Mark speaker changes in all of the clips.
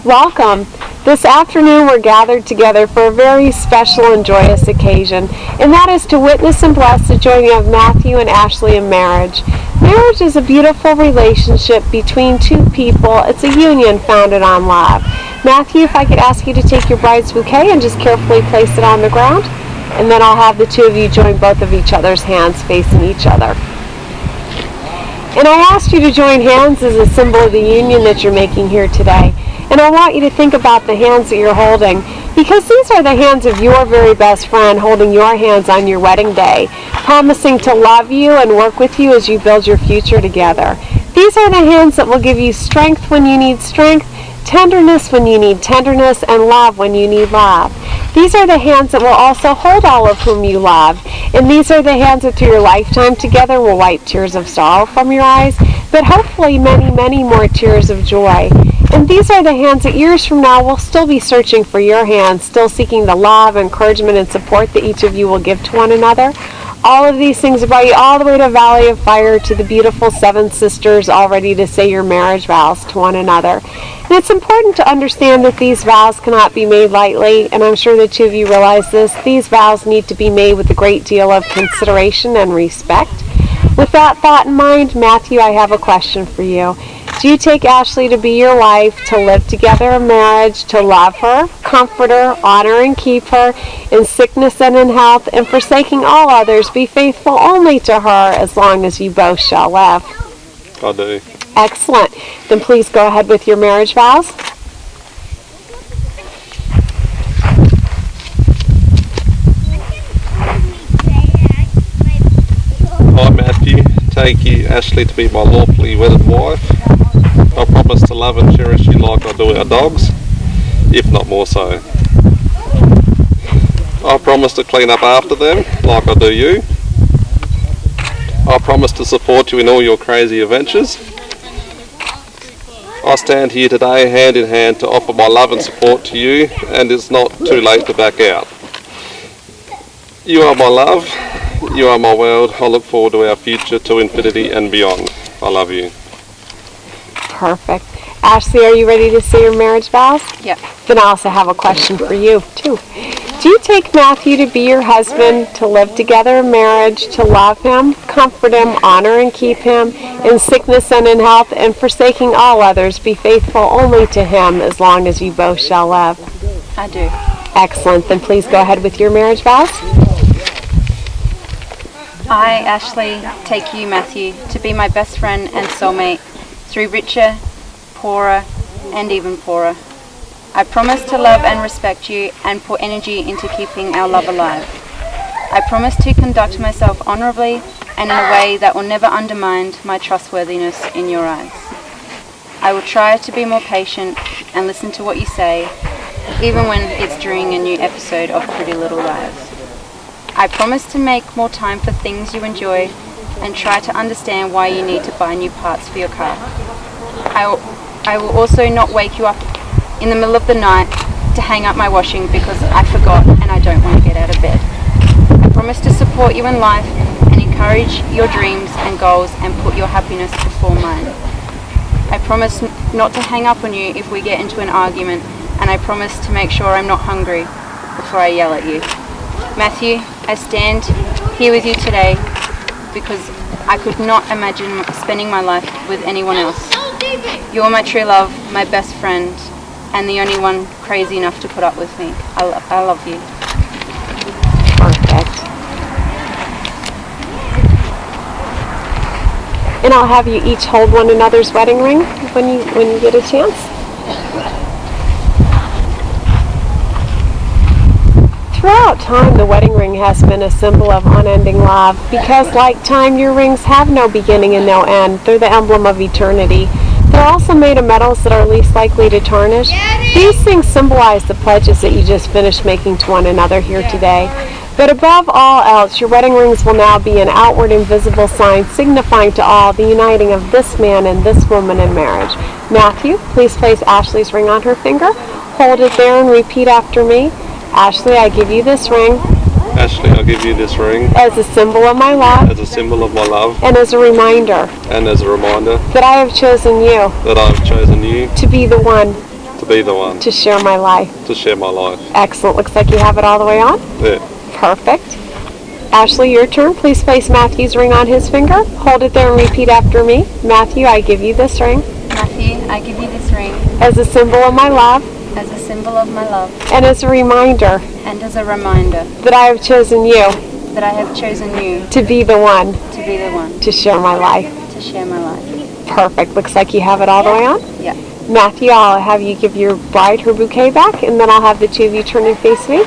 Speaker 1: Welcome. This afternoon we're gathered together for a very special and joyous occasion, and that is to witness and bless the joining of Matthew and Ashley in marriage. Marriage is a beautiful relationship between two people. It's a union founded on love. Matthew, if I could ask you to take your bride's bouquet and just carefully place it on the ground, and then I'll have the two of you join both of each other's hands facing each other. And I asked you to join hands as a symbol of the union that you're making here today. And I want you to think about the hands that you're holding, because these are the hands of your very best friend holding your hands on your wedding day, promising to love you and work with you as you build your future together. These are the hands that will give you strength when you need strength, tenderness when you need tenderness, and love when you need love. These are the hands that will also hold all of whom you love. And these are the hands that through your lifetime together will wipe tears of sorrow from your eyes, but hopefully many, many more tears of joy. And these are the hands that years from now will still be searching for your hands, still seeking the love, encouragement, and support that each of you will give to one another. All of these things have brought you all the way to Valley of Fire, to the beautiful seven sisters, all ready to say your marriage vows to one another. And it's important to understand that these vows cannot be made lightly, and I'm sure the two of you realize this. These vows need to be made with a great deal of consideration and respect. With that thought in mind, Matthew, I have a question for you. Do you take Ashley to be your wife, to live together in marriage, to love her, comfort her, honor and keep her in sickness and in health, and forsaking all others, be faithful only to her as long as you both shall live?
Speaker 2: I do.
Speaker 1: Excellent. Then please go ahead with your marriage vows.
Speaker 2: I, Matthew, take you, Ashley, to be my lawfully wedded wife. I promise to love and cherish you like I do our dogs, if not more so. I promise to clean up after them like I do you. I promise to support you in all your crazy adventures. I stand here today hand in hand to offer my love and support to you, and it's not too late to back out. You are my love, you are my world. I look forward to our future, to infinity and beyond. I love you.
Speaker 1: Perfect. Ashley, are you ready to say your marriage vows?
Speaker 3: Yep.
Speaker 1: Then I also have a question for you, too. Do you take Matthew to be your husband, to live together in marriage, to love him, comfort him, honor and keep him in sickness and in health, and forsaking all others, be faithful only to him as long as you both shall live?
Speaker 3: I do.
Speaker 1: Excellent. Then please go ahead with your marriage vows.
Speaker 3: I, Ashley, take you, Matthew, to be my best friend and soulmate through richer, poorer, and even poorer. I promise to love and respect you and put energy into keeping our love alive. I promise to conduct myself honorably and in a way that will never undermine my trustworthiness in your eyes. I will try to be more patient and listen to what you say, even when it's during a new episode of Pretty Little Liars. I promise to make more time for things you enjoy and try to understand why you need to buy new parts for your car. I will also not wake you up in the middle of the night to hang up my washing because I forgot and I don't want to get out of bed. I promise to support you in life and encourage your dreams and goals and put your happiness before mine. I promise not to hang up on you if we get into an argument, and I promise to make sure I'm not hungry before I yell at you. Matthew, I stand here with you today because I could not imagine spending my life with anyone else. You are my true love, my best friend, and the only one crazy enough to put up with me. I love you.
Speaker 1: Perfect. And I'll have you each hold one another's wedding ring when you get a chance. Throughout time, the wedding ring has been a symbol of unending love because, like time, your rings have no beginning and no end. They're the emblem of eternity. They're also made of metals that are least likely to tarnish. These things symbolize the pledges that you just finished making to one another here today. But above all else, your wedding rings will now be an outward invisible sign signifying to all the uniting of this man and this woman in marriage. Matthew, please place Ashley's ring on her finger. Hold it there and repeat after me. Ashley, I give you this ring.
Speaker 2: Ashley, I give you this ring
Speaker 1: as a symbol of my love,
Speaker 2: as a symbol of my love,
Speaker 1: and as a reminder
Speaker 2: that I have chosen you
Speaker 1: to be the one
Speaker 2: to be the one
Speaker 1: to share my life.
Speaker 2: to share my life.
Speaker 1: Excellent. Looks like you have it all the way on.
Speaker 2: Yeah.
Speaker 1: Perfect. Ashley, your turn. Please place Matthew's ring on his finger. Hold it there and repeat after me. Matthew, I give you this ring
Speaker 3: Matthew, I give you this ring
Speaker 1: as a symbol of my love
Speaker 3: as a symbol of my love
Speaker 1: and as a reminder
Speaker 3: and as a reminder
Speaker 1: that I have chosen you
Speaker 3: that I have chosen you
Speaker 1: to be the one
Speaker 3: to be the one
Speaker 1: to share my life.
Speaker 3: to share my life.
Speaker 1: Perfect. Looks like you have it all the way on.
Speaker 3: Yeah.
Speaker 1: Matthew, I'll have you give your bride her bouquet back, and then I'll have the two of you turn and face me.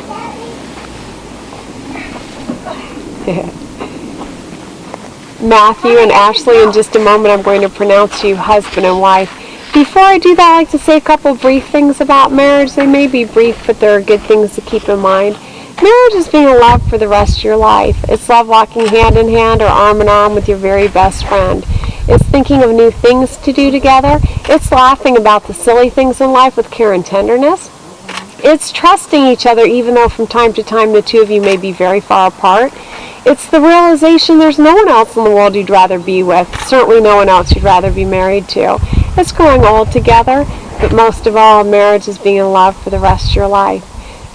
Speaker 1: Matthew and Ashley, in just a moment I'm going to pronounce you husband and wife. Before I do that, I'd like to say a couple brief things about marriage. They may be brief, but there are good things to keep in mind. Marriage is being in love for the rest of your life. It's love walking hand in hand or arm in arm with your very best friend. It's thinking of new things to do together. It's laughing about the silly things in life with care and tenderness. It's trusting each other even though from time to time the two of you may be very far apart. It's the realization there's no one else in the world you'd rather be with, certainly no one else you'd rather be married to. It's growing old together, but most of all, marriage is being in love for the rest of your life.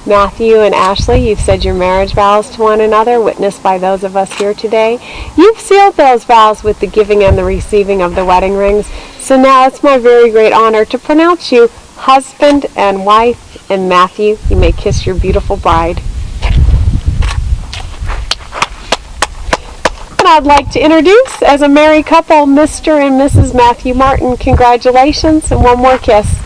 Speaker 1: Matthew and Ashley, you've said your marriage vows to one another, witnessed by those of us here today. You've sealed those vows with the giving and the receiving of the wedding rings. So now it's my very great honor to pronounce you husband and wife. And Matthew, you may kiss your beautiful bride. And I'd like to introduce, as a married couple, Mr. and Mrs. Matthew Martin. Congratulations, and one more kiss.